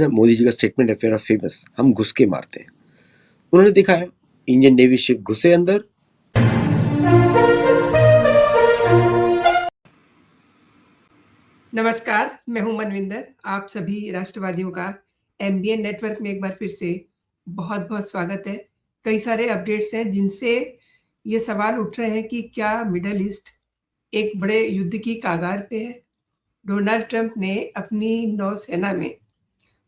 मोदी जी का स्टेटमेंट है fair of famous, हम घुस के मारते हैं। उन्होंने दिखाया, इंडियन नेवी शिप घुसे अंदर, नमस्कार, मैं हूं मनविंदर। आप सभी राष्ट्रवादियों का एमबीएन नेटवर्क में एक बार फिर से बहुत-बहुत स्वागत है। कई सारे अपडेट्स हैं जिनसे ये सवाल उठ रहे हैं कि क्या मिडल ईस्ट एक बड़े युद्ध की कगार पे है? डोनाल्ड ट्रंप ने अपनी नौसेना में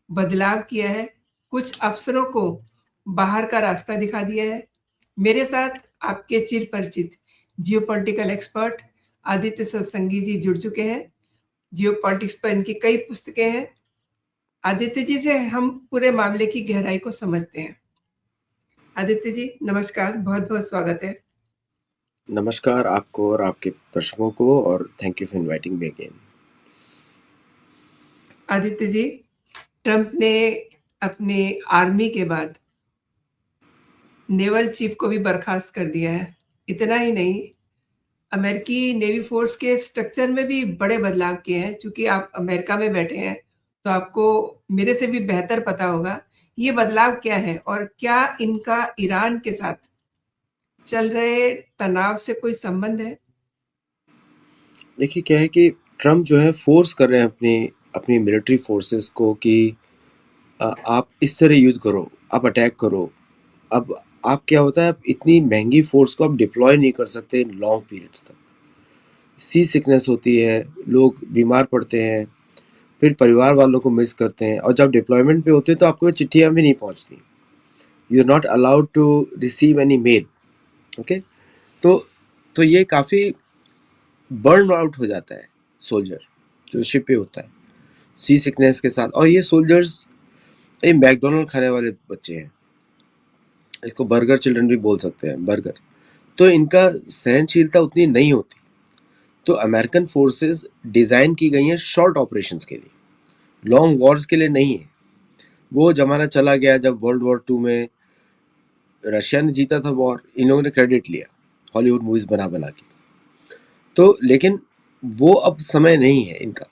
बदलाव किया है, कुछ अफसरों को बाहर का रास्ता दिखा दिया है। मेरे साथ आपके चिरपरिचित जियोपॉलिटिकल एक्सपर्ट आदित्य सत्संगी जी जुड़ चुके हैं। जियोपॉलिटिक्स पर इनकी कई पुस्तकें हैं। आदित्य जी से हम पूरे मामले की गहराई को समझते हैं। आदित्य जी नमस्कार, बहुत-बहुत स्वागत है। नमस्कार आपको और आपके दर्शकों को, और thank you for inviting me again. Aditya ji, Trump ने अपने आर्मी के बाद नेवल चीफ को भी बर्खास्त कर दिया है। इतना ही नहीं, अमेरिकी नेवी फोर्स के स्ट्रक्चर में भी बड़े बदलाव किए हैं। चूंकि आप अमेरिका में बैठे हैं तो आपको मेरे से भी बेहतर पता होगा ये बदलाव क्या है और क्या इनका ईरान के साथ चल रहे तनाव से कोई संबंध है? देखिए क्या है कि ट्रम्प जो है फोर्स कर रहे हैं अपनी अपनी मिलिट्री फोर्सेस को कि आप इस तरह युद्ध करो, आप अटैक करो। अब आप क्या होता है, आप इतनी महंगी फोर्स को आप डिप्लॉय नहीं कर सकते लॉन्ग पीरियड्स तक। सी सिकनेस होती है, लोग बीमार पड़ते हैं, फिर परिवार वालों को मिस करते हैं, और जब डिप्लॉयमेंट पे होते हैं तो आपके पास चिट्ठियाँ भी नहीं पहुँचती। You are not allowed to receive any mail. Okay, तो तो ये काफ़ी बर्न आउट हो जाता है सोल्जर जो शिप पे होता है सी सिकनेस के साथ। और ये सोल्जर्स ये मैकडोनल्ड खाने वाले बच्चे हैं, इसको बर्गर चिल्ड्रन भी बोल सकते हैं, बर्गर। तो इनका सहनशीलता उतनी नहीं होती। तो अमेरिकन फोर्सेस डिज़ाइन की गई हैं शॉर्ट ऑपरेशंस के लिए, लॉन्ग वॉर्स के लिए नहीं है। वो ज़माना चला गया जब वर्ल्ड वॉर 2 में रशिया ने जीता था वॉर, इन लोगों ने क्रेडिट लिया हॉलीवुड मूवीज़ बना बना के। तो लेकिन वो अब समय नहीं है इनका।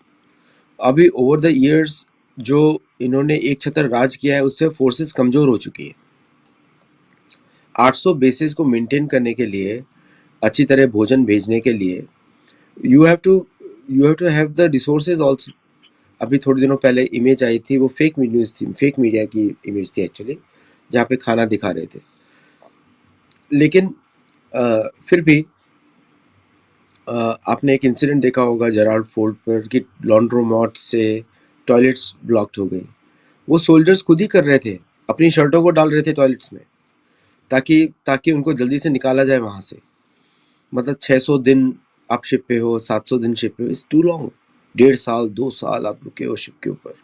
अभी ओवर द इयर्स जो इन्होंने एक छत्र राज किया है उससे फोर्सेस कमज़ोर हो चुकी है। 800 बेसिस को मेंटेन करने के लिए, अच्छी तरह भोजन भेजने के लिए you have to have the resources also. अभी थोड़े दिनों पहले इमेज आई थी, वो फेक न्यूज़ थी, फेक मीडिया की इमेज थी एक्चुअली, जहाँ पे खाना दिखा रहे थे। लेकिन फिर भी आपने एक इंसिडेंट देखा होगा जेराल्ड फोर्ड पर कि लॉन्ड्रोमैट से टॉयलेट्स ब्लॉक्ड हो गई। वो सोल्जर्स खुद ही कर रहे थे, अपनी शर्टों को डाल रहे थे टॉयलेट्स में, ताकि ताकि उनको जल्दी से निकाला जाए वहाँ से। मतलब 600 दिन आप शिप पे हो, 700 दिन शिप पे हो, इट्स टू लॉन्ग। 1.5 साल 2 साल आप रुके हो शिप के ऊपर,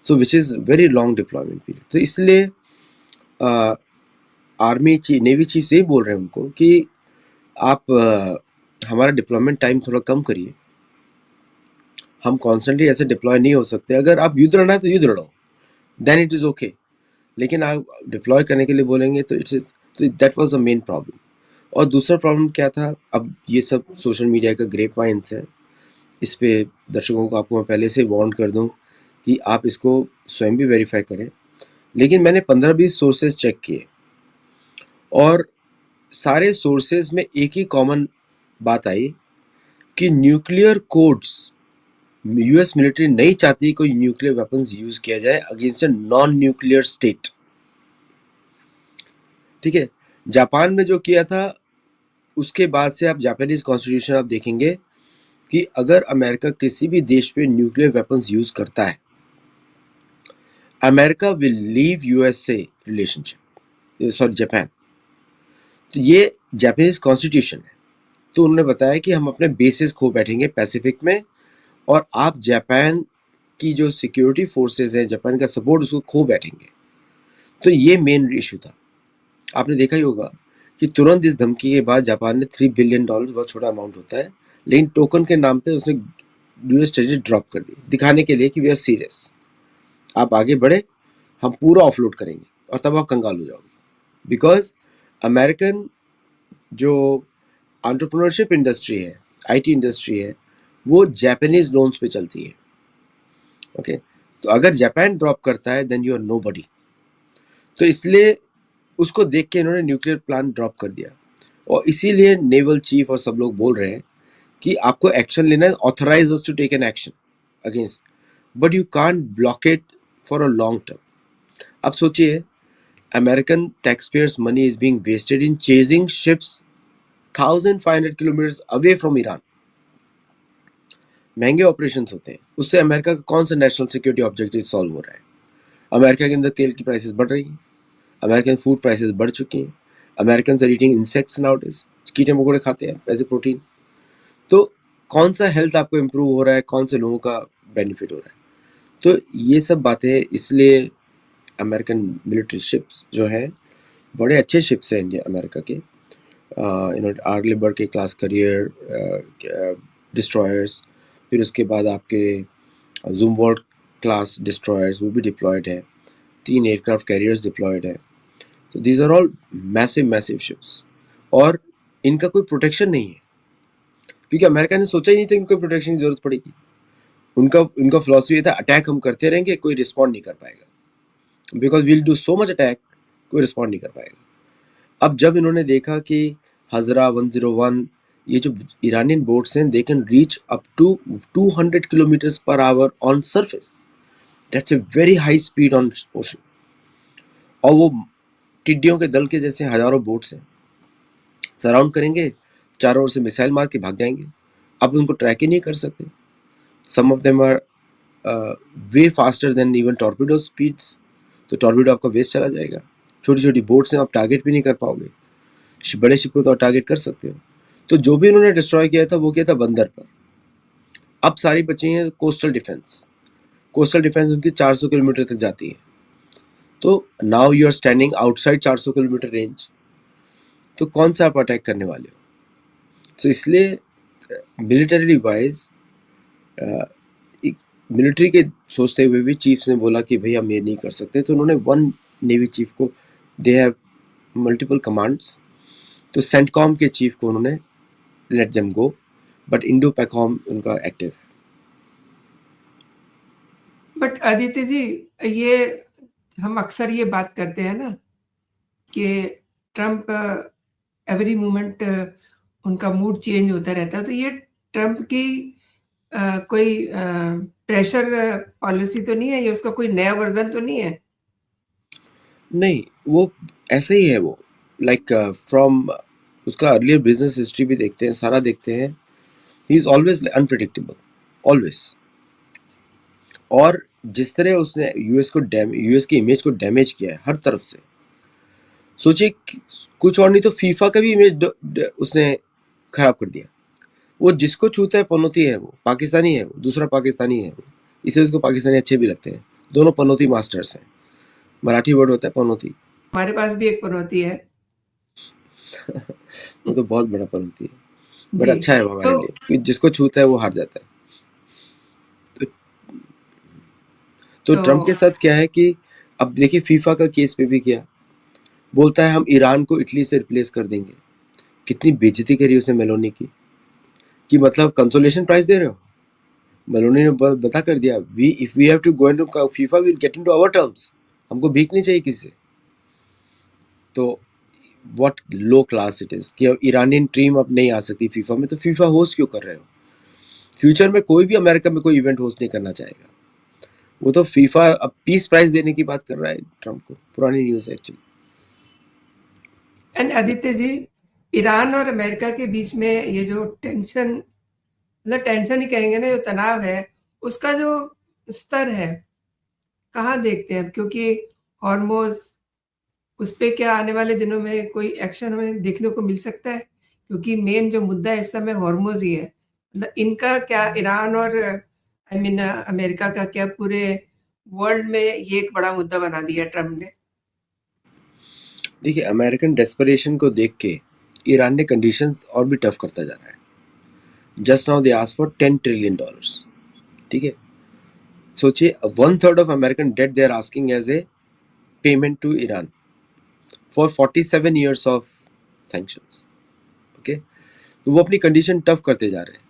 so which is very long deployment period. तो इसलिए आर्मी चीफ, नेवी चीफ यही बोल रहे हैं उनको कि आप हमारा डिप्लॉयमेंट टाइम थोड़ा कम करिए। हम कॉन्स्टेंटली ऐसे डिप्लॉय नहीं हो सकते। अगर आप युद्ध लड़ना है तो युद्ध लड़ो, देन इट इज़ ओके। लेकिन आप डिप्लॉय करने के लिए बोलेंगे तो इट्स इज, तो that was the main problem. और दूसरा प्रॉब्लम क्या था, अब ये सब सोशल मीडिया का ग्रेप वाइन्स है, इस पे दर्शकों को आपको मैं पहले से वार्न कर दूं कि आप इसको स्वयं भी वेरीफाई करें। लेकिन मैंने 15-20 सोर्सेज चेक किए, और सारे सोर्सेज में एक ही कॉमन बात आई कि न्यूक्लियर कोड्स, यूएस मिलिट्री नहीं चाहती कोई न्यूक्लियर वेपन्स यूज किया जाए against a non nuclear state. ठीक है, जापान में जो किया था उसके बाद से आप जापानीज कॉन्स्टिट्यूशन आप देखेंगे कि अगर अमेरिका किसी भी देश पे न्यूक्लियर वेपन्स यूज करता है, America will leave USA relationship, sorry Japan. तो ये जापानीज कॉन्स्टिट्यूशन है। तो उन्होंने बताया कि हम अपने बेसिस खो बैठेंगे पैसिफिक में, और आप जापान की जो सिक्योरिटी फोर्सेज हैं, जापान का सपोर्ट, उसको खो बैठेंगे। तो ये मेन इशू था। आपने देखा ही होगा कि तुरंत इस धमकी के बाद जापान ने $3 बिलियन, बहुत छोटा अमाउंट होता है, लेकिन टोकन के नाम पे उसने यूएस ट्रेजरी ड्रॉप कर दी, दिखाने के लिए कि वी आर सीरियस, आप आगे बढ़े, हम पूरा ऑफलोड करेंगे, और तब आप कंगाल हो जाओगे। बिकॉज अमेरिकन जो एंटरप्रेन्योरशिप इंडस्ट्री है, आईटी इंडस्ट्री है, वो जापानीज लोन्स पे चलती है। ओके, तो अगर जापान ड्रॉप करता है देन यू आर नोबडी। तो इसलिए उसको देख के इन्होंने न्यूक्लियर प्लान ड्रॉप कर दिया, और इसीलिए नेवल चीफ और सब लोग बोल रहे हैं कि आपको एक्शन लेना है, authorize us to take an action against, but you can't block it for a long term. अब सोचिए, American taxpayers money is being wasted in chasing ships 1500 kilometre away from Iran. महंगे ऑपरेशन होते हैं, उससे America का कौन सा national security objective solve हो रहा है? अमेरिका के अंदर तेल की प्राइसेस बढ़ रही हैं, अमेरिकन फूड प्राइसेस बढ़ चुकी हैं, American are eating insects nowadays, कीड़े मकोड़े खाते हैं एज ए प्रोटीन। तो कौन सा हेल्थ आपको इम्प्रूव हो रहा है, कौन से लोगों का बेनिफिट हो रहा है? तो ये सब बातें, इसलिए अमेरिकन मिलिट्री शिप्स जो है बड़े अच्छे शिप्स हैं इंडिया अमेरिका के, आर्ले बर्ड के क्लास करियर डिस्ट्रॉयर्स, फिर उसके बाद आपके जूमवॉल्ट क्लास डिस्ट्रॉयर्स वो भी डिप्लॉयड है, 3 एयरक्राफ्ट कैरियर्स डिप्लॉयड है। तो these are all massive massive ships, और इनका कोई प्रोटेक्शन नहीं है, क्योंकि अमेरिका ने सोचा ही नहीं था कि कोई प्रोटेक्शन की जरूरत पड़ेगी। उनका फिलॉसफी ये था, अटैक हम करते रहेंगे, कोई रिस्पॉन्ड नहीं कर पाएगा, because we'll do so much attack, कोई रिस्पॉन्ड नहीं कर पाएगा। अब जब इन्होंने देखा कि हजरा 101 ये जो ईरानियन बोट्स हैं, they can reach up to 200 kilometres per hour on surface, that's a very high speed on ocean, और वो टिड्डियों के दल के जैसे हजारों बोट्स हैं, सराउंड करेंगे, चारों ओर से मिसाइल मार के भाग जाएंगे, आप उनको ट्रैक ही नहीं कर सकते। Some of them are way faster than even torpedo speeds, तो टॉर्पीडो आपका वेस्ट चला जाएगा। छोटी छोटी बोट्स हैं, आप टारगेट भी नहीं कर पाओगे, बड़े शिप को तो आप टारगेट कर सकते हो। तो जो भी उन्होंने डिस्ट्रॉय किया था वो किया था बंदर पर। अब सारी बची हैं कोस्टल डिफेंस, कोस्टल डिफेंस उनकी 400 किलोमीटर तक जाती है। तो now you are standing outside 400 kilometre range, तो कौन सा आप अटैक करने वाले हो? तो इसलिए मिलिटरी वाइज मिलिट्री के सोचते हुए भी चीफ्स ने बोला कि भाई हम ये नहीं कर सकते, तो उन्होंने वन नेवी चीफ को, दे हैव मल्टीपल कमांड्स, तो सेंटकॉम के चीफ को उन्होंने let them go, but Indo Pacom उनका एक्टिव है। बट आदित्य जी, ये हम अक्सर ये बात करते हैं ना कि ट्रंप एवरी मोमेंट उनका मूड चेंज होता रहता है, तो ये ट्रंप की कोई प्रेशर पॉलिसी तो नहीं है, ये उसका कोई नया वर्जन तो नहीं है? नहीं, वो ऐसे ही है, वो लाइक फ्रॉम उसका अर्लियर बिजनेस हिस्ट्री भी देखते हैं, सारा देखते हैं, he is always unpredictable, always. और जिस तरह उसने यूएस की इमेज को डैमेज किया है हर तरफ से, सोचिए कुछ और नहीं तो फीफा का भी इमेज उसने खराब कर दिया। वो जिसको छूता है पनौती है, वो पाकिस्तानी है, वो दूसरा पाकिस्तानी है, वो इसे उसको पाकिस्तानी अच्छे भी लगते हैं, दोनों पनौती मास्टर्स हैं। मराठी वर्ड होता है पनौती। हमारे पास भी एक पनौती है। वो तो बहुत बड़ा पनौती है, बट जी, अच्छा है वो हमारे लिए, क्योंकि जिसको छूता है वो हार जाता है। तो ट्रम्प के साथ क्या है कि अब देखिए फीफा का केस पे भी किया, बोलता है हम ईरान को इटली से रिप्लेस कर देंगे। कितनी बेइज्जती करी उसने मेलोनी की, कि मतलब कंसोलेशन प्राइज दे रहे हो। मेलोनी ने बता कर दिया, we if we have to go into FIFA we will get into our terms, हमको भीख नहीं चाहिए किसी से। तो what low class it is कि अब ईरानियन टीम अब नहीं आ सकती फीफा में, तो फीफा होस्ट क्यों कर रहे हो? फ्यूचर में कोई भी अमेरिका में कोई इवेंट होस्ट नहीं करना चाहेगा। वो तो फीफा अब पीस प्राइज देने की बात कर रहा है ट्रम्प को, पुरानी न्यूज है actually. And Aditya ji, Iran और अमेरिका के बीच में ये जो टेंशन, मतलब टेंशन ही कहेंगे ना, जो तनाव है, उसका जो स्तर है, कहाँ देखते हैं? क्योंकि हॉर्मोज, उस पे क्या आने वाले दिनों में कोई एक्शन हमें देखने को मिल सकता है? क्योंकि मेन जो मुद्दा इस समय हॉर्मोज ही है। मतलब इनका क्या, ईरान और आई मीन अमेरिका का क्या पूरे वर्ल्ड में ये एक बड़ा मुद्दा बना दिया ट्रम्प ने? देखिए, अमेरिकन डेस्परेशन को देख के ईरान ने कंडीशंस और भी टफ करता जा रहा है। Just now they ask for $10 trillion, ठीक है। सोचिए 1/3 of American debt they are asking as a payment to Iran for 47 years of sanctions, okay. तो वो अपनी कंडीशन टफ करते जा रहे हैं।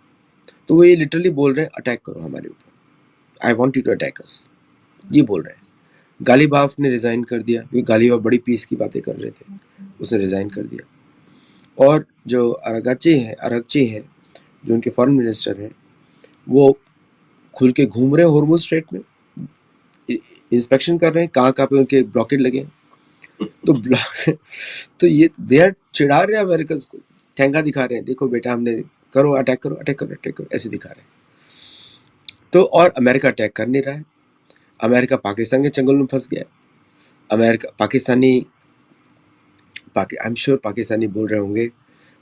तो वो ये लिटरली बोल रहे हैं, अटैक करो हमारे ऊपर, I want you to attack us. ये बोल रहे हैं। गालिबाफ ने रिज़ाइन कर दिया क्योंकि गालिबाफ बड़ी पीस की बातें कर रहे थे, उसने रिज़ाइन कर दिया। और जो अरागची है जो उनके फॉरेन मिनिस्टर हैं, वो खुल के घूम रहे हैं हॉर्मुज़ स्ट्रेट में, इंस्पेक्शन कर रहे हैं कहाँ कहाँ पे उनके ब्लॉकेट लगे हैं। तो तो ये दे आर चिढ़ा रहे हैं अमेरिकन को, ठेंगा दिखा रहे हैं, देखो बेटा हमने करो, अटैक करो, अटैक करो, अटैक करो, ऐसे दिखा रहे हैं। तो और अमेरिका अटैक कर नहीं रहा है, अमेरिका पाकिस्तान के चंगुल में फंस गया है। America I am sure Pakistani बोल रहे होंगे,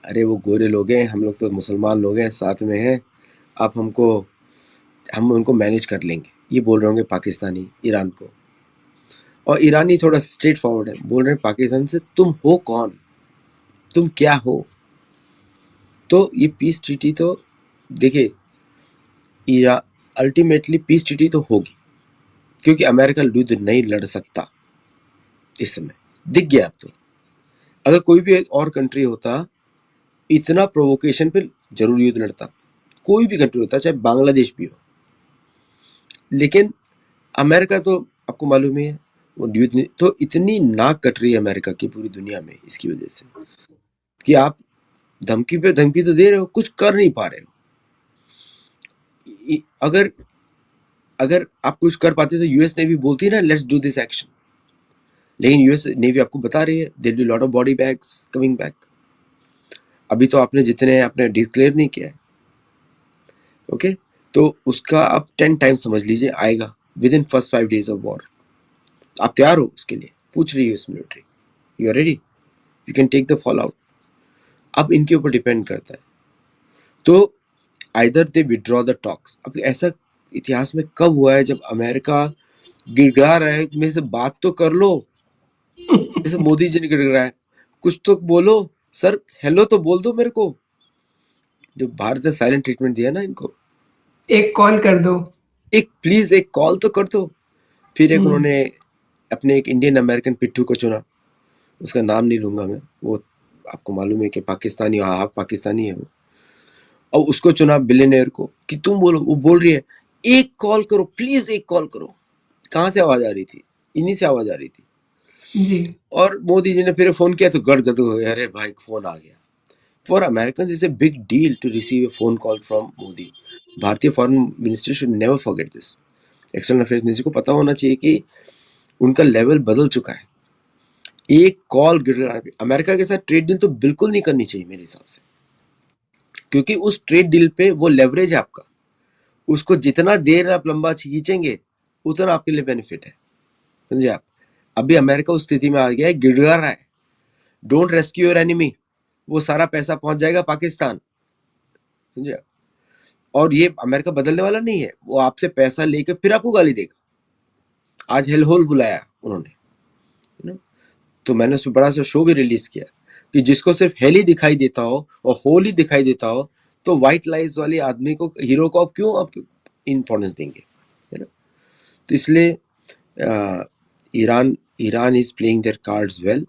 अरे वो गोरे लोग हैं, हम लोग तो मुसलमान लोग हैं, साथ में हैं, आप हम उनको मैनेज कर लेंगे, ये बोल रहे होंगे पाकिस्तानी ईरान को। और ईरानी थोड़ा स्ट्रेट फॉरवर्ड है, बोल रहे हैं पाकिस्तान से, तुम हो कौन, तुम क्या हो। तो ये पीस ट्रीटी तो देखिए, ईरान अल्टीमेटली पीस ट्रीटी तो होगी, क्योंकि अमेरिका युद्ध नहीं लड़ सकता इस समय, दिख गया अब तो। अगर कोई भी एक और कंट्री होता, इतना प्रोवोकेशन पे जरूर युद्ध लड़ता, कोई भी कंट्री होता, चाहे बांग्लादेश भी हो। लेकिन अमेरिका तो आपको मालूम ही है, वो युद्ध नहीं, तो इतनी नाक कट रही है अमेरिका की पूरी दुनिया में इसकी वजह से, कि आप धमकी पे धमकी तो दे रहे हो, कुछ कर नहीं पा रहे हो। अगर अगर आप कुछ कर पाते तो यूएस नेवी बोलती है ना, लेट्स डू दिस एक्शन, लेकिन यूएस नेवी आपको बता रही है there will be lot of body bags coming back. अभी तो आपने जितने हैं आपने डिक्लेयर नहीं किया है, ओके, तो उसका आप 10 टाइम्स समझ लीजिए आएगा with in first 5 days of war. आप तैयार हो उसके लिए, पूछ रही है इस military, you are ready, you can take the fallout. अब इनके ऊपर डिपेंड करता है। तो either they withdraw the talks. अब ऐसा इतिहास में कब हुआ है जब अमेरिका गिड़गिड़ा रहा है, मेरे से बात तो कर लो, जैसे मोदी जी ने गिड़गिड़ा है, कुछ तो बोलो सर, हेलो तो बोल दो मेरे को। जो भारत ने साइलेंट ट्रीटमेंट दिया ना इनको, एक कॉल कर दो। एक प्लीज एक कॉल तो कर दो। फिर एक उन्होंने अपने एक इंडियन अमेरिकन पिट्ठू को चुना, उसका नाम नहीं लूंगा मैं, वो आपको मालूम है कि पाकिस्तानी, हाफ पाकिस्तानी है वो, और उसको चुना बिलियनियर को कि तुम बोलो। वो बोल रही है एक कॉल करो प्लीज, एक कॉल करो। कहाँ से आवाज आ रही थी, इन्हीं से आवाज आ रही थी। जी। और मोदी जी ने फिर फोन किया तो गदगद हो गया, अरे भाई फोन आ गया। For American is a big deal to receive a phone call from Modi. भारतीय foreign ministry should never forget this. External affairs ministry को पता होना चाहिए कि उनका लेवल बदल चुका है। एक कॉल गिर, अमेरिका के साथ ट्रेड डील तो बिल्कुल नहीं करनी चाहिए मेरे हिसाब से, क्योंकि उस ट्रेड डील पे वो लेवरेज है आपका, उसको जितना देर आप लंबा खींचेंगे उतना आपके लिए बेनिफिट है, समझे आप। अभी अमेरिका उस स्थिति में आ गया है, गिड़गिड़ा रहा है, डोंट रेस्क्यू योर एनिमी, वो सारा पैसा पहुंच जाएगा पाकिस्तान, समझे आप। और ये अमेरिका बदलने वाला नहीं है, वो आपसे पैसा लेके फिर आपको गाली देगा। आज हेल होल बुलाया उन्होंने, you know? तो मैंने उस पर बड़ा सा शो भी रिलीज किया कि जिसको सिर्फ हेल ही दिखाई देता हो और होल ही दिखाई देता हो, तो व्हाइट लाइज वाले आदमी को, हीरो को आप क्यों आप इंपॉर्टेंस देंगे, है ना। तो इसलिए Iran Iran is playing their cards well.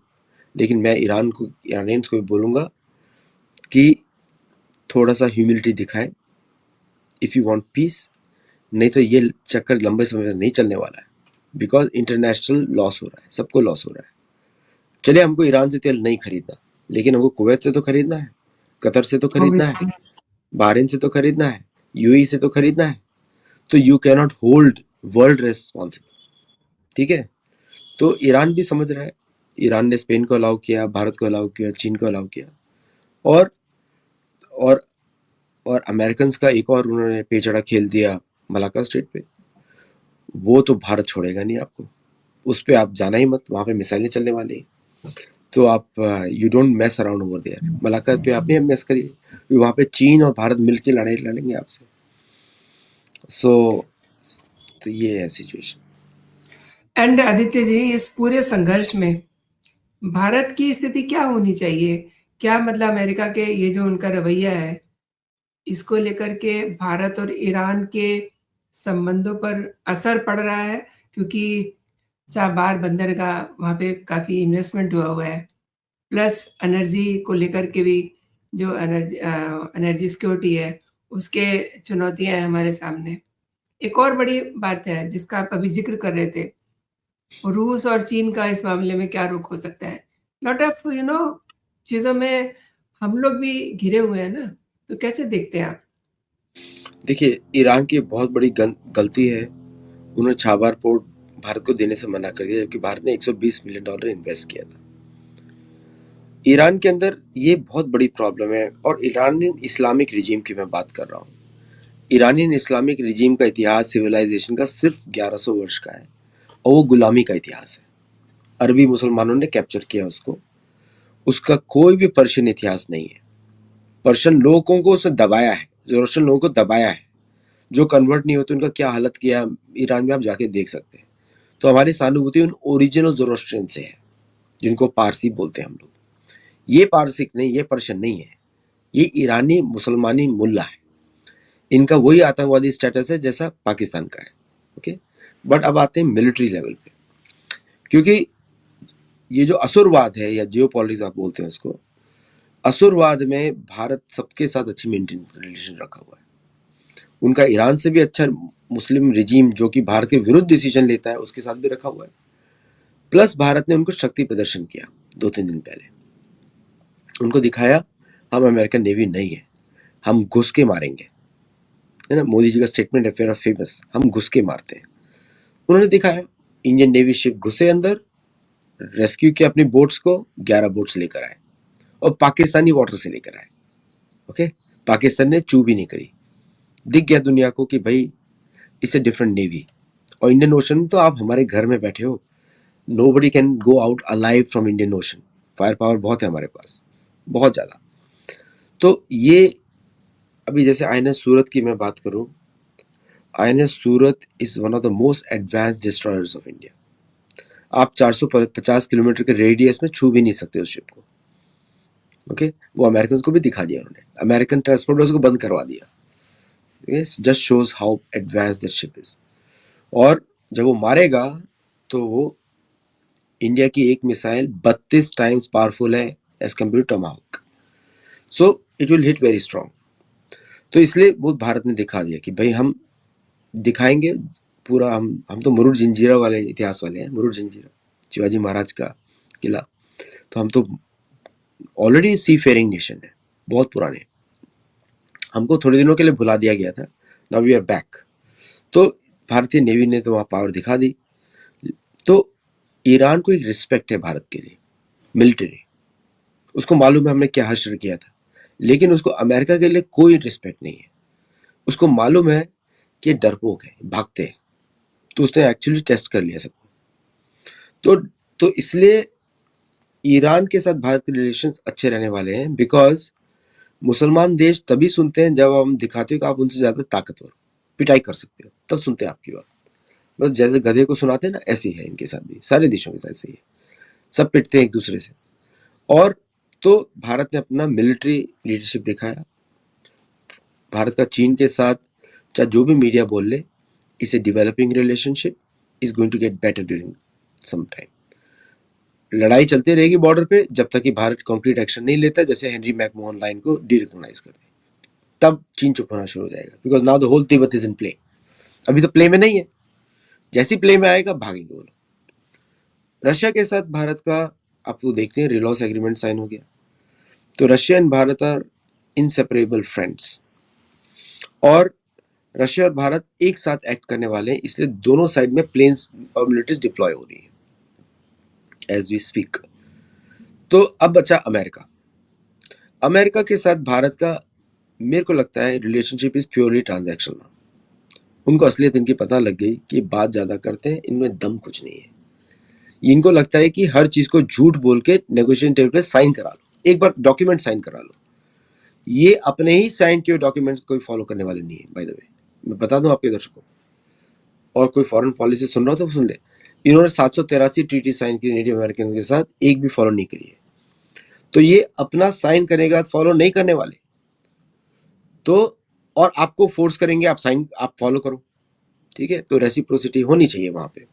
लेकिन मैं ईरानियंस को भी बोलूँगा कि थोड़ा सा ह्यूमिलिटी दिखाए इफ़ यू वांट पीस, नहीं तो ये चक्कर लंबे समय तक नहीं चलने वाला है, बिकॉज इंटरनेशनल लॉस हो रहा है, सबको लॉस हो रहा है। चलिए हमको ईरान से तेल नहीं खरीदना, लेकिन हमको कुवैत से तो खरीदना है, कतर से तो खरीदना है, ऑब्वियसली। बहरीन से तो खरीदना है, यूएई से तो खरीदना है। तो you can not hold world responsible, ठीक है। तो ईरान भी समझ रहा है, ईरान ने स्पेन को अलाउ किया, भारत को अलाउ किया, चीन को अलाउ किया, और और और अमेरिकन का एक और उन्होंने पेचड़ा खेल दिया मलाका स्ट्रेट पे। वो तो भारत छोड़ेगा नहीं आपको, उस पे आप जाना ही मत, वहां पे मिसाइलें चलने वाली हैं। तो आप you don't mess around over there, Malacca पे आप नहीं मैस करिए, वहां पे चीन और भारत मिलकर लड़ाई लड़ेंगे आपसे। सो तो ये है सिचुएशन। एंड आदित्य जी, इस पूरे संघर्ष में भारत की स्थिति क्या होनी चाहिए? क्या मतलब अमेरिका के ये जो उनका रवैया है, इसको लेकर के भारत और ईरान के संबंधों पर असर पड़ रहा है? क्योंकि चाबार बंदरगाह, वहाँ पे काफ़ी इन्वेस्टमेंट हुआ है। प्लस एनर्जी को लेकर के भी जो एनर्जी सिक्योरिटी है, उसके चुनौतियाँ हैं हमारे सामने। एक और बड़ी बात है जिसका आप अभी ज़िक्र कर रहे थे, रूस और चीन का इस मामले में क्या रुख हो सकता है? लॉट ऑफ चीज़ों में हम लोग भी घिरे हुए हैं ना, तो कैसे देखते हैं आप? देखिए, ईरान की बहुत बड़ी गलती है, उन्होंने छाबार पोर्ट भारत को देने से मना कर दिया, जबकि भारत ने $120 मिलियन इन्वेस्ट किया था। ईरान के अंदर ये बहुत बड़ी प्रॉब्लम है, और ईरानियन इस्लामिक रिजीम की मैं बात कर रहा हूँ। ईरानियन इस्लामिक रिजीम का इतिहास सिविलाइजेशन का सिर्फ 1100 वर्ष का है, और वो गुलामी का इतिहास है। अरबी मुसलमानों ने कैप्चर किया उसको, उसका कोई भी पर्शियन इतिहास नहीं है। पर्शियन लोगों को उसने दबाया है, जोरस्ट्रियन लोगों को दबाया है, जो कन्वर्ट नहीं होते उनका क्या हालत किया ईरान में आप जाके देख सकते हैं। तो हमारी सहानुभूति उन ओरिजिनल जोरोस्ट्रियन से है, जिनको पारसी बोलते हैं हम लोग। ये पारसिक नहीं, ये पर्शियन नहीं है, ये ईरानी मुसलमानी मुल्ला है। इनका वही आतंकवादी स्टेटस है जैसा पाकिस्तान का है। ओके, बट अब आते हैं मिलिट्री लेवल पे, क्योंकि ये जो असुरवाद है या जियो पॉलिटिक्स आप बोलते हैं उसको, असुरवाद में भारत सबके साथ अच्छी मेंटेन रिलेशन रखा हुआ है। उनका ईरान से भी अच्छा मुस्लिम रिजीम जो कि भारत के विरुद्ध डिसीजन लेता है उसके साथ भी रखा हुआ है। प्लस भारत ने उनको शक्ति प्रदर्शन किया 2-3 दिन पहले, उनको दिखाया हम अमेरिकन नेवी नहीं है, हम घुस के मारेंगे, है ना। मोदी जी का स्टेटमेंट है फेयर फेमस, हम घुस के मारते हैं। उन्होंने दिखाया, इंडियन नेवी शिप घुसे अंदर, रेस्क्यू किया अपनी बोट्स को, 11 बोट्स लेकर आए और पाकिस्तानी वाटर से लेकर आए। ओके, पाकिस्तान ने चू भी नहीं करी। दिख गया दुनिया को कि भाई इट्स ए डिफरेंट नेवी। और इंडियन ओशन में तो आप हमारे घर में बैठे हो, nobody can go out alive from Indian ocean. Fire power बहुत है हमारे पास, बहुत ज़्यादा। तो ये अभी जैसे आईएनएस सूरत की मैं बात करूं, INS Surat is one of the most advance destroyers of India. आप 450 किलोमीटर के रेडियस में छू भी नहीं सकते उस शिप को। ओके, वो अमेरिकन को भी दिखा दिया उन्होंने, अमेरिकन ट्रांसपोर्टर्स को बंद करवा दिया। Just shows how advance that ship is. और जब वो मारेगा तो वो इंडिया की एक मिसाइल 32 टाइम्स पावरफुल है as compare to Tomahawk, so it will hit very strong. तो इसलिए वो भारत ने दिखा दिया कि भाई हम दिखाएंगे पूरा, हम तो मुरुड जंजीरा वाले इतिहास वाले हैं। मुरुड जंजीरा शिवाजी महाराज का किला, तो हम तो ऑलरेडी सी फेयरिंग नेशन है, बहुत पुराने। हमको थोड़े दिनों के लिए भुला दिया गया था, नाउ वी आर बैक। तो भारतीय नेवी ने तो वहाँ पावर दिखा दी। तो ईरान को एक रिस्पेक्ट है भारत के लिए, मिलिट्री, उसको मालूम है हमने क्या हश्र किया था, लेकिन उसको अमेरिका के लिए कोई रिस्पेक्ट नहीं है। उसको मालूम है कि डरपोक है, भागते हैं। तो उसने एक्चुअली टेस्ट कर लिया सबको। तो इसलिए ईरान के साथ भारत के रिलेशंस अच्छे रहने वाले हैं, बिकॉज मुसलमान देश तभी सुनते हैं जब हम दिखाते हो कि आप उनसे ज्यादा ताकतवर, पिटाई कर सकते हो, तब सुनते हैं आपकी बात। मतलब जैसे गधे को सुनाते हैं ना, ऐसे ही है इनके साथ भी, सारे देशों के साथ ऐसे ही है, सब पिटते हैं एक दूसरे से। और तो भारत ने अपना मिलिट्री लीडरशिप दिखाया। भारत का चीन के साथ चाहे जो भी मीडिया बोल ले, इसे developing relationship is going to get better during some time. लड़ाई चलती रहेगी बॉर्डर पे जब तक कि भारत कंक्रीट एक्शन नहीं लेता, जैसे हेनरी मैकमोहन लाइन को डीरिकॉग्नाइज कर दे, तब चीन चुप होना शुरू हो जाएगा, because now the whole Tibet is in play. अभी तो प्ले में नहीं है, जैसी प्ले में आएगा भागेंगे वो लोग। रशिया के साथ भारत का आप तो देखते हैं रिलॉस एग्रीमेंट साइन हो गया, तो Russia and Bharat are inseparable friends. और रशिया और भारत एक साथ एक्ट करने वाले हैं, इसलिए दोनों साइड में प्लेन्स और मिलिट्रीज डिप्लॉय हो रही है एज वी स्पीक। तो अब बचा अमेरिका। अमेरिका के साथ भारत का मेरे को लगता है रिलेशनशिप इज प्योरली ट्रांजैक्शनल। उनको असलियत इनकी पता लग गई कि बात ज्यादा करते हैं, इनमें दम कुछ नहीं है। इनको लगता है कि हर चीज को झूठ बोल के नेगोशिएशन टेबल पे साइन करा लो, एक बार डॉक्यूमेंट साइन करा लो। ये अपने ही साइन किए डॉक्यूमेंट्स कोई फॉलो करने वाले नहीं है, बाय द वे मैं बता दूं आपके दर्शकों। और कोई फॉरेन पॉलिसी सुन रहा हो तो सुन ले, इन्होंने 783 ट्रीटी साइन की नेटिव अमेरिकन के साथ, एक भी फॉलो नहीं करी है। तो ये अपना साइन करने के बाद फॉलो नहीं करने वाले, तो और आपको फोर्स करेंगे आप साइन आप फॉलो करो, ठीक है। तो रेसिप्रोसिटी होनी चाहिए वहां पे।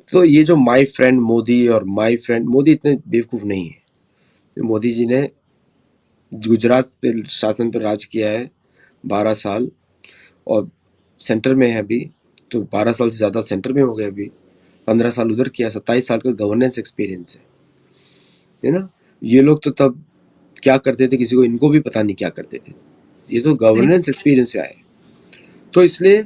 तो ये जो माय फ्रेंड मोदी और माय फ्रेंड मोदी इतने बेवकूफ नहीं है। मोदी जी ने गुजरात पे शासन पर राज किया है 12 साल, और सेंटर में है अभी, तो 12 साल से ज़्यादा सेंटर में हो गए अभी, 15 साल उधर किया, 27 साल का गवर्नेंस एक्सपीरियंस है ना। ये लोग तो तब क्या करते थे किसी को, इनको भी पता नहीं क्या करते थे, ये तो सही गवर्नेंस एक्सपीरियंस से आए। तो इसलिए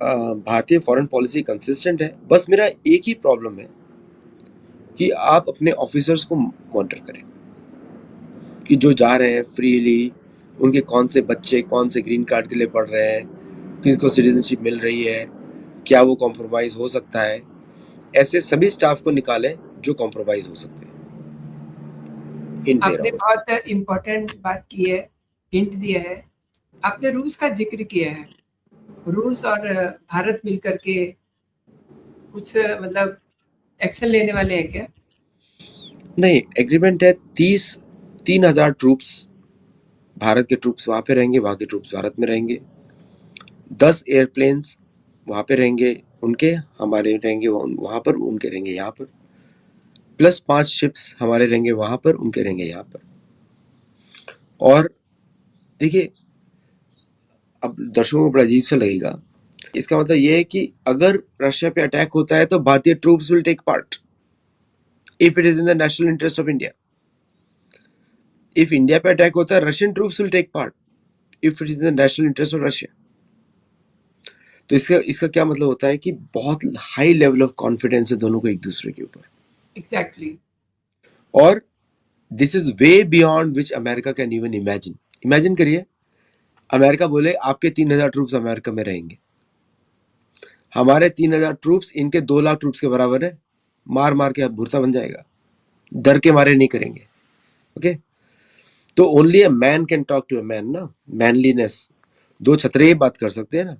भारतीय फॉरेन पॉलिसी कंसिस्टेंट है। बस मेरा एक ही प्रॉब्लम है कि आप अपने ऑफिसर्स को मॉनिटर करें कि जो जा रहे हैं फ्रीली, उनके कौन से बच्चे कौन से ग्रीन कार्ड के लिए पढ़ रहे हैं, किसको सिटीजनशिप मिल रही है, क्या वो कॉम्प्रोमाइज़ हो सकता है। ऐसे सभी स्टाफ को निकालें जो कॉम्प्रोमाइज़ हो सकते हैं। हिंट दे रहा आपने हूँ। बहुत इम्पोर्टेंट बात की है, हिंट दिया है। आपने रूस का ज़िक्र किया है। रूस और भारत मिलकर के कुछ मतलब एक्शन लेने वाले हैं क्या? नहीं, एग्रीमेंट है 3,000 ट्रूप्स, भारत के ट्रूप्स वहाँ पे रहेंगे, वहाँ के ट्रूप्स भारत में रहेंगे। 10 एयरप्लेन्स वहाँ पे रहेंगे उनके, हमारे रहेंगे वहाँ पर, उनके रहेंगे यहाँ पर, प्लस 5 शिप्स हमारे रहेंगे वहाँ पर, उनके रहेंगे यहाँ पर। और देखिए, अब दर्शकों को बड़ा अजीब सा लगेगा, इसका मतलब ये है कि अगर रशिया पे अटैक होता है तो भारतीय troops will take part if it is in the national interest of India. If India पे अटैक होता है, Russian troops will take part if it is in the national interest of Russia. तो इसका इसका क्या मतलब होता है कि बहुत हाई लेवल ऑफ कॉन्फिडेंस है दोनों को एक दूसरे के ऊपर। एग्ज़ैक्टली। और this is way beyond which America can even imagine. Imagine करिए, अमेरिका बोले आपके 3,000 ट्रूप्स अमेरिका में रहेंगे, हमारे 3,000 ट्रूप्स इनके 2 लाख ट्रूप्स के बराबर है, मार मार के भुरता बन जाएगा, डर के मारे नहीं करेंगे। ओके, तो only a man can talk to a man ना, मैनलीनेस। दो छतरे बात कर सकते हैं ना,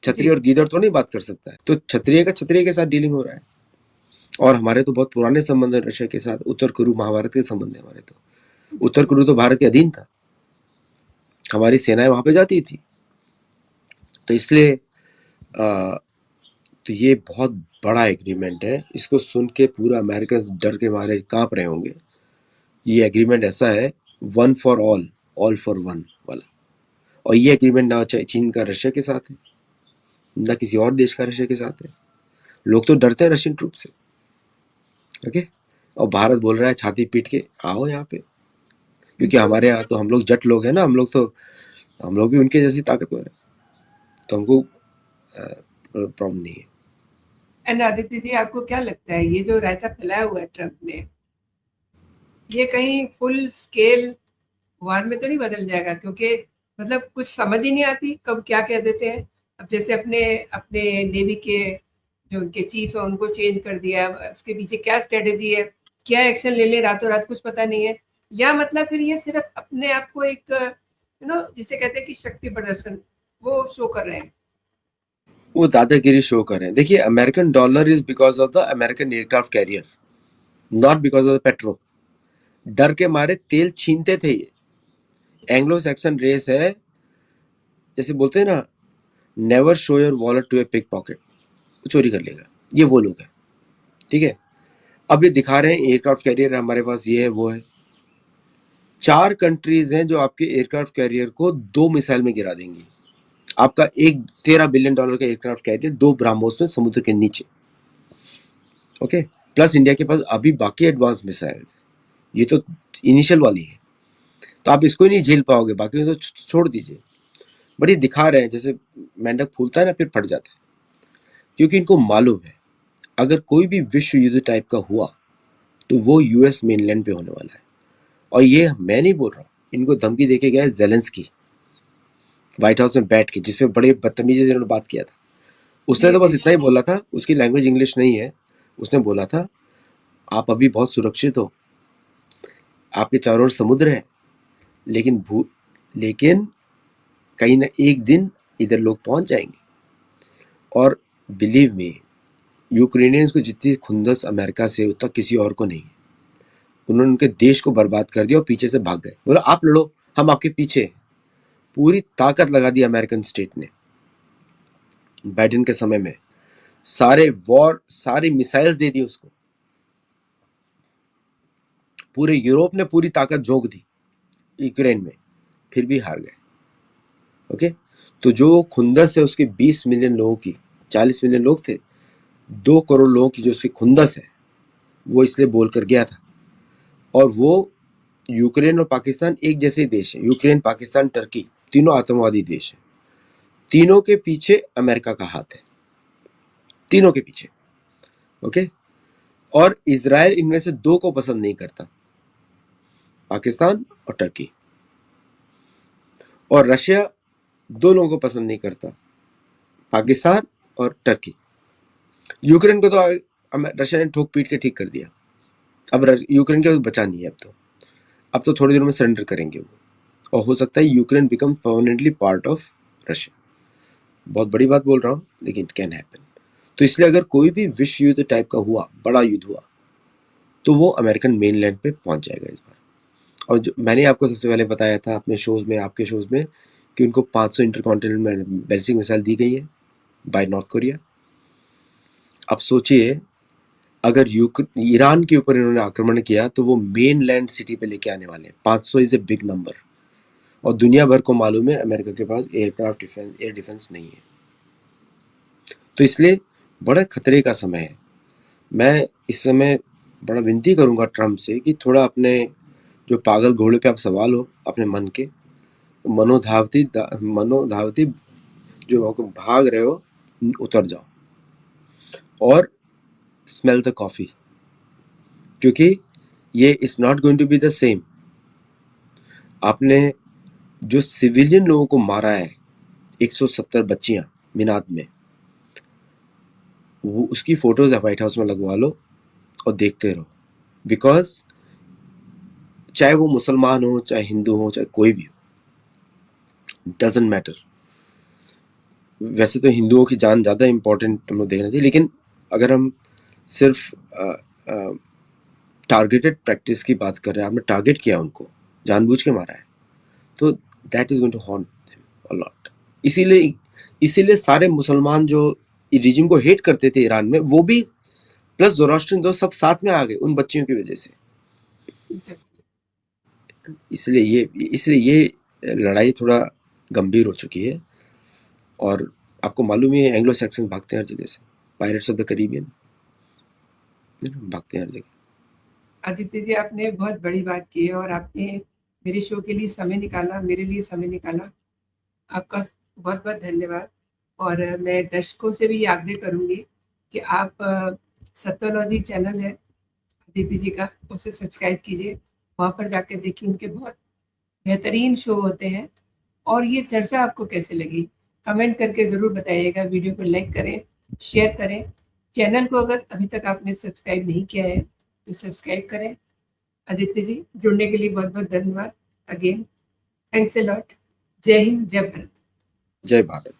छतरी जी। और गीदड़ तो नहीं बात कर सकता है। तो क्षत्रिय का क्षत्रिय के साथ डीलिंग हो रहा है। और हमारे तो बहुत पुराने संबंध है रशिया के साथ, उत्तर कुरु महाभारत के संबंध है हमारे तो। उत्तर कुरु तो भारत के अधीन था, हमारी सेनाएं वहां पे जाती थी। तो इसलिए तो ये बहुत बड़ा एग्रीमेंट है, इसको सुन के पूरा अमेरिका डर के मारे कांप रहे होंगे। ये एग्रीमेंट ऐसा है, one for all for one वाला। और ये एग्रीमेंट ना चीन का रशिया के साथ है, ना किसी और देश का रशिया के साथ है। लोग तो डरते हैं रशियन ट्रूप से। ओके, और भारत बोल रहा है छाती पीट के आओ यहाँ पे, क्योंकि बिल्कुल। हमारे यहाँ तो हम लोग जट लोग हैं ना, हम लोग भी उनके जैसी ताकतवर है, तो हमको प्रॉब्लम नहीं है। एंड आदित्य जी, आपको क्या लगता है ये जो रायता फैलाया हुआ है ट्रम्प ने, ये कहीं फुल स्केल वार में तो नहीं बदल जाएगा? क्योंकि मतलब कुछ समझ ही नहीं आती कब क्या कह देते हैं। अब जैसे अपने अपने नेवी के जो उनके चीफ है उनको चेंज कर दिया, अब उसके पीछे क्या स्ट्रेटेजी है, क्या एक्शन ले ले रातों रात, कुछ पता नहीं है। या मतलब फिर ये सिर्फ अपने आप को एक जिसे कहते हैं कि शक्ति प्रदर्शन वो शो कर रहे हैं। वो दादागिरी शो कर रहे हैं। देखिए, American dollar is because of the American aircraft carrier, not because of the petrol. डर के मारे तेल छीनते थे ये। एंग्लो सैक्सन रेस है, जैसे बोलते हैं ना, never show your wallet to a pickpocket, चोरी कर लेगा, ये वो लोग हैं। ठीक है, अब ये दिखा रहे हैं एयरक्राफ्ट कैरियर है हमारे पास, ये है वो है। 4 कंट्रीज हैं जो आपके एयरक्राफ्ट कैरियर को 2 मिसाइल में गिरा देंगी। आपका एक $13 बिलियन का एयरक्राफ्ट कैरियर 2 ब्राह्मोस में समुद्र के नीचे। ओके, प्लस इंडिया के पास अभी बाकी एडवांस मिसाइल्स है, ये तो इनिशियल वाली है, तो आप इसको ही नहीं झेल पाओगे, बाकी तो छोड़ दीजिए। बट ये दिखा रहे हैं जैसे मेंढक फूलता है ना फिर फट जाता है, क्योंकि इनको मालूम है अगर कोई भी विश्व युद्ध टाइप का हुआ तो वो यूएस मेनलैंड पे होने वाला है। और ये मैं नहीं बोल रहा हूँ, इनको धमकी देके गया जेलेंस्की व्हाइट हाउस में बैठ के, जिसपे बड़े बदतमीजी से इन्होंने बात किया था। उसने जी, तो बस जी। इतना ही बोला था, उसकी लैंग्वेज इंग्लिश नहीं है, उसने बोला था आप अभी बहुत सुरक्षित हो, आपके चारों ओर समुद्र है, लेकिन लेकिन कहीं ना एक दिन इधर लोग पहुंच जाएंगे। और बिलीव मी, यूक्रेनियंस को जितनी खुंदस अमेरिका से उतना किसी और को नहीं। उन्होंने उनके देश को बर्बाद कर दिया और पीछे से भाग गए, बोला आप लड़ो हम आपके पीछे हैं। पूरी ताकत लगा दी अमेरिकन स्टेट ने बाइडेन के समय में, सारी मिसाइल्स दे दी उसको, पूरे यूरोप ने पूरी ताकत झोंक दी यूक्रेन में, फिर भी हार गए। ओके, तो जो खुंदस है उसकी 20 मिलियन लोगों की, 40 मिलियन लोग थे, 2 करोड़ लोगों की जो उसकी खुंदस है वो इसलिए बोल कर गया था। और वो यूक्रेन और पाकिस्तान एक जैसे देश है, यूक्रेन, पाकिस्तान, टर्की, तीनों आतंकवादी देश है। तीनों के पीछे अमेरिका का हाथ है, तीनों के पीछे। ओके, और इजराइल इनमें से 2 को पसंद नहीं करता, पाकिस्तान और टर्की। और रशिया 2 लोगों को पसंद नहीं करता, पाकिस्तान और टर्की। यूक्रेन को तो रशिया ने ठोक पीट के ठीक कर दिया। अब यूक्रेन का बचा नहीं है। अब तो थोड़ी देर में सरेंडर करेंगे वो, और हो सकता है Ukraine become permanently part of Russia. बहुत बड़ी बात बोल रहा हूँ, लेकिन इट कैन हैपन। तो इसलिए अगर कोई भी विश्व युद्ध टाइप का हुआ, बड़ा युद्ध हुआ, तो वो अमेरिकन मेनलैंड पे पहुंच जाएगा इस बार। और जो मैंने आपको सबसे पहले बताया था अपने शोज में, आपके शोज में, कि उनको 500 इंटरकॉन्टिनेंटल बैलिस्टिक मिसाइल दी गई है बाय नॉर्थ कोरिया। अब सोचिए, अगर ईरान के ऊपर इन्होंने आक्रमण किया तो वो मेन लैंड सिटी पे लेके आने वाले हैं। 500 इज ए बिग नंबर, और दुनिया भर को मालूम है अमेरिका के पास एयर डिफेंस नहीं है। तो इसलिए बड़ा खतरे का समय है। मैं इस समय बड़ा विनती करूंगा ट्रम्प से कि थोड़ा अपने जो पागल घोड़े पे आप सवाल हो अपने मन के, मनोधावती जो भाग रहे हो, उतर जाओ और स्मेल द कॉफी, क्योंकि ये is not going to be the same. आपने जो सिविलियन लोगों को मारा है, 170 बच्चियां मीनाद में, वो उसकी फोटोज व्हाइट हाउस में लगवा लो और देखते रहो। बिकॉज चाहे वो मुसलमान हो, चाहे हिंदू हो, चाहे कोई भी हो, डजेंट मैटर। वैसे तो हिंदुओं की जान ज़्यादा इंपॉर्टेंट हम लोग देखना चाहिए, लेकिन अगर हम सिर्फ टारगेटेड प्रैक्टिस की बात कर रहे हैं, आपने टारगेट किया उनको, जानबूझ के मारा है, तो that is going to haunt them a lot. इसीलिए सारे मुसलमान जो रिजिम को हेट करते थे ईरान में, वो भी प्लस ज़ोरास्ट्रियन दो सब साथ में आ गए उन बच्चियों की वजह से। इसलिए ये लड़ाई थोड़ा गंभीर हो चुकी है। और आपको मालूम ही है, एंग्लो सैक्सन भागते हैं हर जगह से, पायरेट्स ऑफ द कैरिबियन भागते हैं हर जगह। आदित्य जी, आपने बहुत बड़ी बात की है और आपने मेरे शो के लिए समय निकाला, मेरे लिए समय निकाला। आपका बहुत-बहुत धन्यवाद। और मैं दर्शकों से भी ये आग्रह करूँगी कि आप सत्योलॉजी चैनल है आदित्य जी का, उसे सब्सक्राइब कीजिए। वहाँ पर जाकर देखिए, उनके बहुत बेहतरीन शो होते हैं। और ये चर्चा आपको कैसे लगी? कमेंट करके ज़रूर बताइएगा। वीडियो को लाइक करें, शेयर करें। चैनल को अगर अभी तक आपने सब्सक्राइब नहीं किया है, तो सब्सक्राइब करें। आदित्य जी, जुड़ने के लिए बहुत-बहुत धन्यवाद। Again, thanks a lot. जय हिंद, जय भारत। जय भारत।